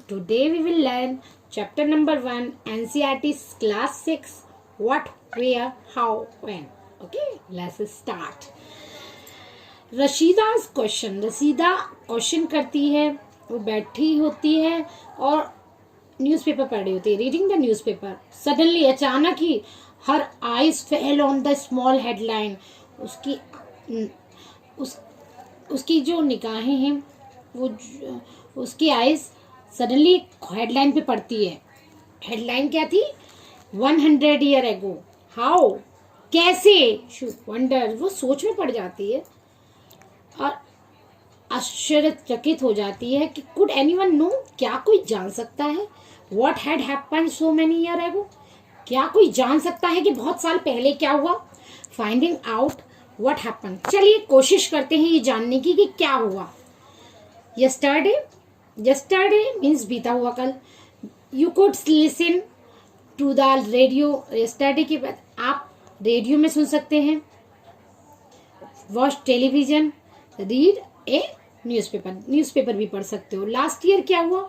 Today we will learn chapter number 1 NCERT class 6 what, where, how, when. Okay, let's start. Rashida's question. Rashida question करती है, वो बैठी होती है और न्यूज़पेपर पढ़ रही होती है, रीडिंग द न्यूज़पेपर. सडनली अचानक ही her eyes fell on the small headline. उसकी जो निगाहें हैं वो उसकी आइज सडनली हेडलाइन पे पड़ती है. हेडलाइन क्या थी? 100 ईयर एगो. हाउ, कैसे? वंडर, वो सोच में पड़ जाती है और आश्चर्यचकित हो जाती है कि कुड एनीवन नो, क्या कोई जान सकता है? What had happened so many year ago, क्या कोई जान सकता है कि बहुत साल पहले क्या हुआ? Finding out what happened. चलिए कोशिश करते हैं ये जानने की कि क्या हुआ. यस्टरडे मीन्स बीता हुआ कल. You could listen to the radio. Yesterday के बाद आप रेडियो में सुन सकते हैं. Watch television. Read a newspaper भी पढ़ सकते हो. लास्ट ईयर क्या हुआ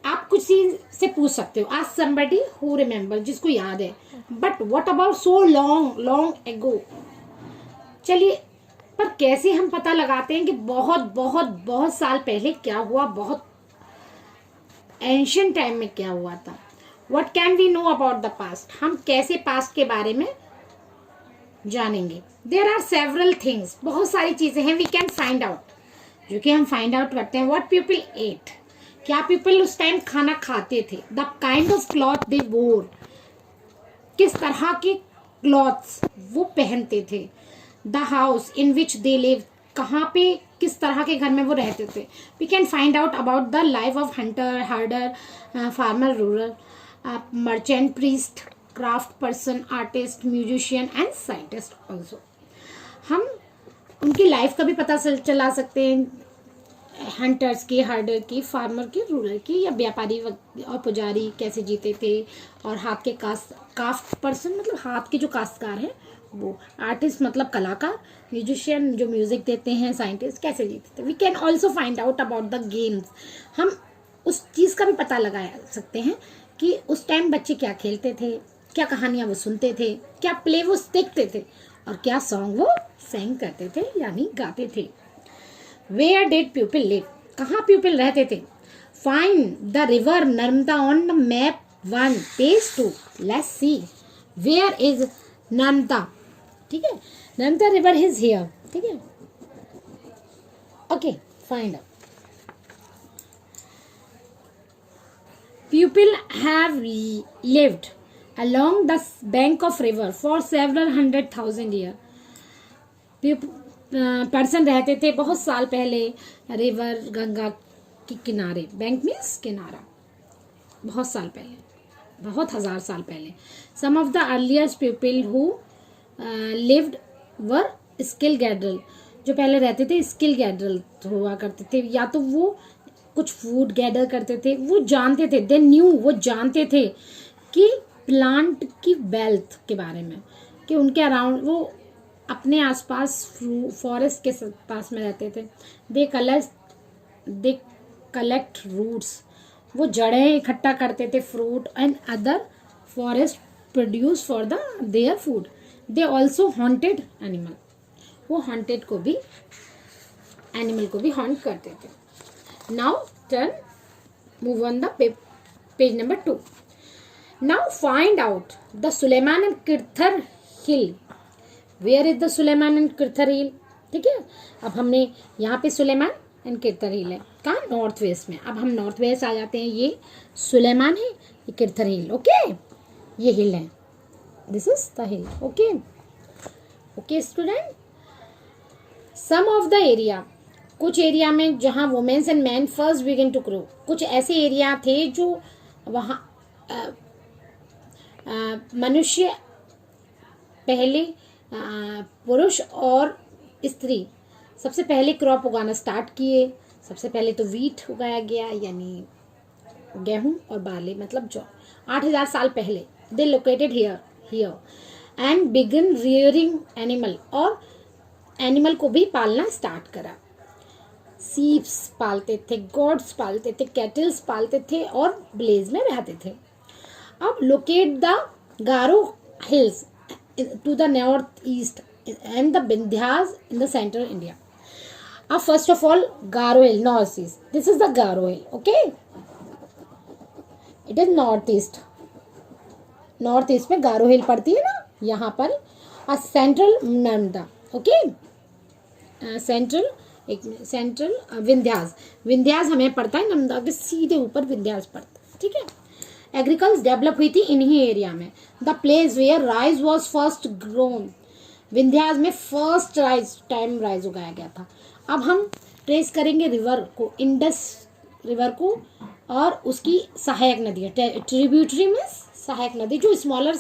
आप कुछ से पूछ सकते हो. आज समबडी हु रिमेम्बर, जिसको याद है. But what about so long ago. चलिए, पर कैसे हम पता लगाते हैं कि बहुत बहुत बहुत साल पहले क्या हुआ, बहुत एंशिएंट टाइम में क्या हुआ था. What can we know about the past, हम कैसे पास्ट के बारे में जानेंगे. देयर आर सेवरल थिंग्स, बहुत सारी चीजें हैं वी कैन फाइंड आउट, जो कि हम फाइंड आउट करते हैं. व्हाट पीपल एट, क्या पीपल उस टाइम खाना खाते थे. द काइंड ऑफ क्लॉथ दे वोर, किस तरह के क्लॉथ्स वो पहनते थे. The house in which they live, कहाँ पे किस तरह के घर में वो रहते थे. We can find out about the life of hunter, herder, farmer, rural, merchant, priest, craft person, artist, musician and scientist also. हम उनकी लाइफ का भी पता चला सकते हैं. हंटर्स की, हर्डर की, फार्मर की, रूरल की, या व्यापारी और पुजारी कैसे जीते थे. और हाथ के काफ्ट पर्सन मतलब हाथ के जो काश्तकार हैं वो. आर्टिस्ट मतलब कलाकार. म्यूजिशियन जो म्यूजिक देते हैं. साइंटिस्ट कैसे जीते थे. We can also find out about the games, हम उस चीज़ का भी पता लगा सकते हैं कि उस टाइम बच्चे क्या खेलते थे, क्या कहानियाँ वो सुनते थे, क्या प्ले वो देखते थे, और क्या सॉन्ग वो सिंग करते थे यानी गाते थे. वेयर डिड पीपल लिव, कहाँ पीपल रहते थे. Find the river Narmada on the map 1 page 2. Let's see where is Narmada. ठीक है, नर्मदा रिवर इज हियर. ठीक है, okay, find out. People have lived along the bank of river for several 100,000 years. Person रहते थे बहुत साल पहले रिवर गंगा के किनारे. बैंक मीन्स किनारा. बहुत साल पहले, बहुत हजार साल पहले. Some of the earliest people who lived were skill gatherer. जो पहले रहते थे स्किल गैदरर हुआ करते थे, या तो वो कुछ फूड गैदर करते थे. वो जानते थे, दे न्यू, वो जानते थे कि प्लांट की वेल्थ के बारे में, कि उनके अराउंड वो अपने आसपास फॉरेस्ट के पास में रहते थे. दे कलेक्ट रूट्स, वो जड़ें इकट्ठा करते थे. Fruit and other forest produce for the their food. They also haunted animal, वो हॉन्टेड को भी, एनिमल को भी हॉन्ट करते थे. Now move on the page number 2. Now find out the Suleiman and Kirthar hill. Where is the Suleiman and Kirthar hill? ठीक है, अब हमने यहाँ पे सुलेमान एंड किरथर हिल है. कहाँ? नॉर्थ वेस्ट में. अब हम नॉर्थ वेस्ट आ जाते हैं. ये सुलेमान है, ये किरथर हिल. ओके, ये हिल है. This is the hill. Okay okay student. Some of the area, कुछ एरिया में जहाँ womens and man first begin to grow, कुछ ऐसे एरिया थे जो वहाँ मनुष्य पहले, पुरुष और स्त्री सबसे पहले क्रॉप उगाना स्टार्ट किए. सबसे पहले तो वीट उगाया गया, यानी गेहूं, और बार्ली मतलब जौ. 8,000 साल पहले they located here and begin rearing animal, और एनिमल को भी पालना स्टार्ट करा. सीप्स पालते थे, गॉड्स पालते थे, कैटल्स पालते थे और विलेज में रहते थे. अब locate the Garo hills to the north east and the Vindhyas in the central India. अब first of all Garo hill north east, this is the Garo hill. Okay, it is north east. North east में Garo hill पड़ती है ना यहाँ पर. Central Narmada. Okay, central Vindhyas. Vindhyas हमें पड़ता है नर्मदा के सीधे ऊपर विंध्यास पड़ता है. ठीक है. एग्रीकल्चर डेवलप हुई थी इन्हीं एरिया में. The place where rice was first grown. Vindhyas में फर्स्ट राइस उगाया गया था. अब हम ट्रेस करेंगे रिवर को, इंडस रिवर को और उसकी सहायक नदी. ट्रिब्यूटरी में सहायक नदी, जो स्मॉलर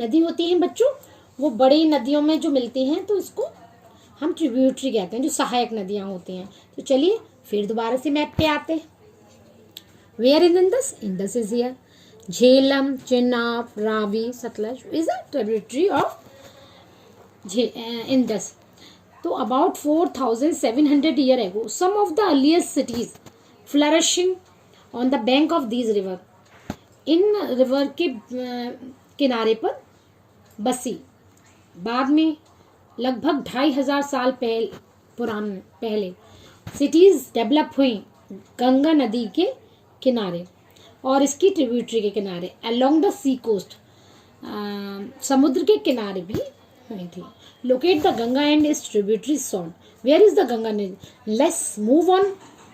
नदी होती है बच्चों, वो बड़ी नदियों में जो मिलती हैं तो इसको हम ट्रिब्यूटरी कहते हैं, जो सहायक नदियाँ होती हैं. तो चलिए फिर दोबारा से मैप पे आते हैं. Where is Indus? Indus is here. Jhelum, Chenab, Ravi, Sutlej is a tributary of Indus. तो about 4700 year ago some of the earliest cities flourishing on the bank of these river. इन रिवर के किनारे पर बसी. बाद में लगभग 2500 साल पहले सिटीज डेवलप हुई गंगा नदी के किनारे और इसकी ट्रिब्यूटरी के किनारे अलोंग द सी कोस्ट. समुद्र के किनारे भी हुई थी. Locate the Ganga and its tributary Son. Where is the Ganga नदी? Let's move on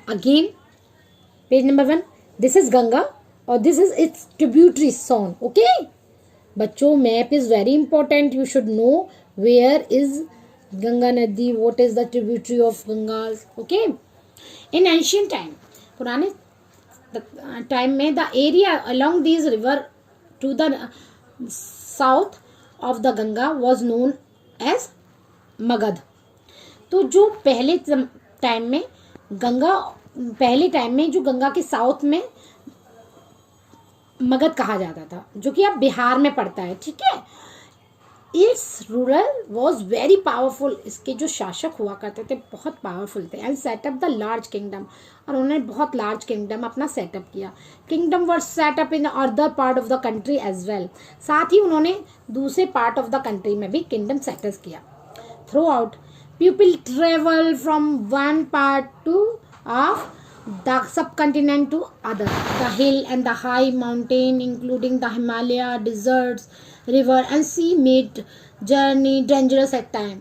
again. Page number 1. This is Ganga और this is its tributary Son. Okay बच्चों, map is very important. You should know where is Ganga Nadi, what is the tributary of Gangas. Okay, in ancient time, पुराने time में the area along these river to the south of the Ganga was known as Magad. तो जो पहले time में जो गंगा के south में मगध कहा जाता था, जो कि अब बिहार में पड़ता है. ठीक है. It's rural was very powerful. इसके जो शासक हुआ करते थे बहुत पावरफुल थे. And setup the large kingdom, और उन्होंने बहुत लार्ज किंगडम अपना सेटअप किया. Kingdom were setup in other part of the country as well. साथ ही उन्होंने दूसरे पार्ट ऑफ द कंट्री में भी किंगडम सेटअप किया. Through out people travel from one part two of the subcontinent to other. The hill and the high mountain, including the Himalaya, deserts, river and sea, made journey dangerous at time.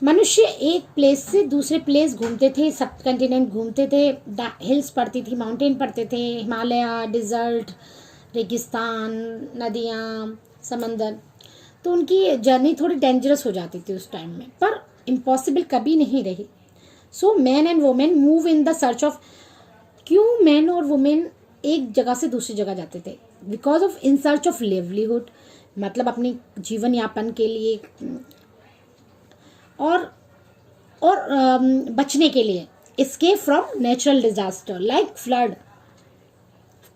मनुष्य एक place से दूसरे place घूमते थे, सब continent घूमते थे. Hills पड़ती थी, माउंटेन पड़ते थे, हिमालय, डिजर्ट, रेगिस्तान, नदियाँ, समंदर. तो उनकी जर्नी थोड़ी डेंजरस हो जाती थी उस टाइम में, पर इम्पॉसिबल कभी नहीं रही. So man and women move in the search of. क्यों मैन और वुमेन एक जगह से दूसरी जगह जाते थे? Because of in search of livelihood, मतलब अपने जीवन यापन के लिए और बचने के लिए. Escape from natural disaster like flood,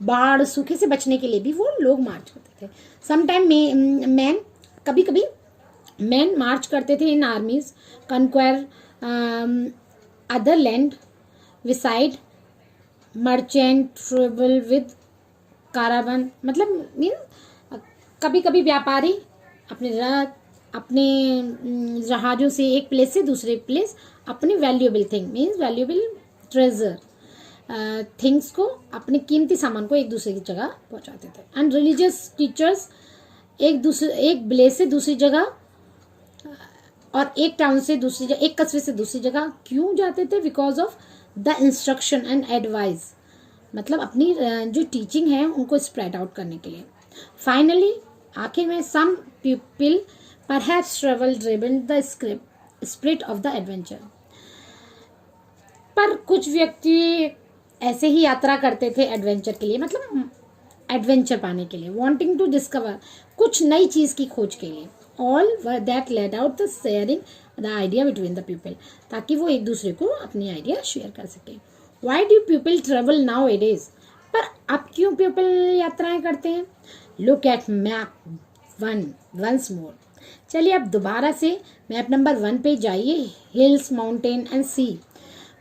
बाढ़, सूखे से बचने के लिए भी वो लोग मार्च करते थे. समटाइम मैन, कभी कभी मैन मार्च करते थे in armies, conquer other land beside merchant travel with caravan. मतलब मीन कभी कभी व्यापारी अपने जहाज़ों से एक प्लेस से दूसरे प्लेस अपनी valuable thing means valuable treasure things को, अपने कीमती सामान को एक दूसरे की जगह पहुंचाते थे. एंड रिलीजियस टीचर्स एक प्लेस से दूसरी जगह और एक टाउन से दूसरी जगह, एक कस्बे से दूसरी जगह क्यों जाते थे? Because of the instruction and advice, मतलब अपनी जो टीचिंग है उनको स्प्रेड आउट करने के लिए. फाइनली आखिर में some people perhaps travel driven the spirit of the adventure. पर कुछ व्यक्ति ऐसे ही यात्रा करते थे एडवेंचर के लिए, मतलब एडवेंचर पाने के लिए, वांटिंग टू डिस्कवर, कुछ नई चीज़ की खोज के लिए. All that laid out the sharing the idea between the people, ताकि वो एक दूसरे को अपनी आइडिया शेयर कर सके. Why do people travel nowadays? पर अब क्यों पीपल यात्राएं करते हैं? Look at map 1 once more. चलिए अब दोबारा से मैप नंबर 1 पे जाइए. Hills, mountain and sea.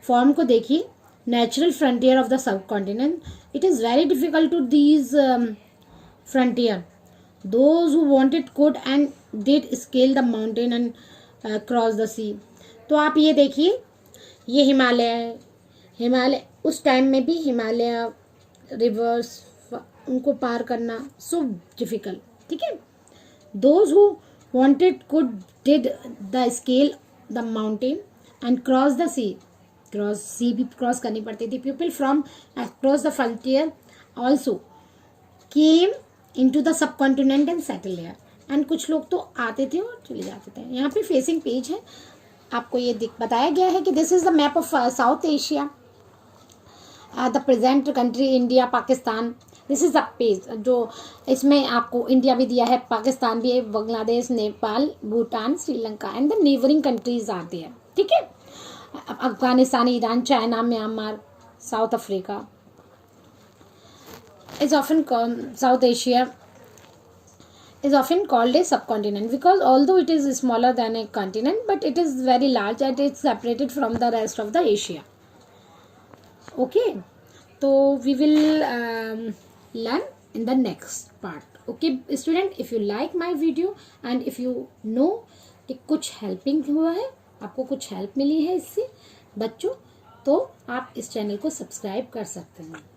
Form को देखिए, natural frontier of the subcontinent, it is very difficult to these frontier, those who wanted could and did scale the mountain and cross the sea। तो आप ये देखिए, ये हिमालय है, हिमालय उस time में भी हिमालय रिवर्स उनको पार करना सो डिफिकल्ट, ठीक है। Those who wanted could did the scale the mountain and cross the sea, cross sea भी क्रॉस करनी पड़ती थी। People from across the frontier also came into the subcontinent and settle here, and कुछ लोग तो आते थे और चले जाते थे। यहाँ पे फेसिंग पेज है, आपको ये बताया गया है कि this is the map of south Asia, the present country India, Pakistan. This is the page जो इसमें आपको इंडिया भी दिया है, पाकिस्तान भी है, Bangladesh, Nepal, Bhutan, Sri Lanka and the neighbouring countries आती है, ठीक है। Afghanistan, Iran, China, Myanmar, south Africa is often called South Asia is often called a subcontinent because although it is smaller than a continent but it is very large and it's separated from the rest of the Asia. Okay, so we will learn in the next part. Okay student, if you like my video and if you know कि कुछ helping हुआ है, आपको कुछ help मिली है इससे बच्चों, तो आप इस चैनल को सब्सक्राइब कर सकते हैं।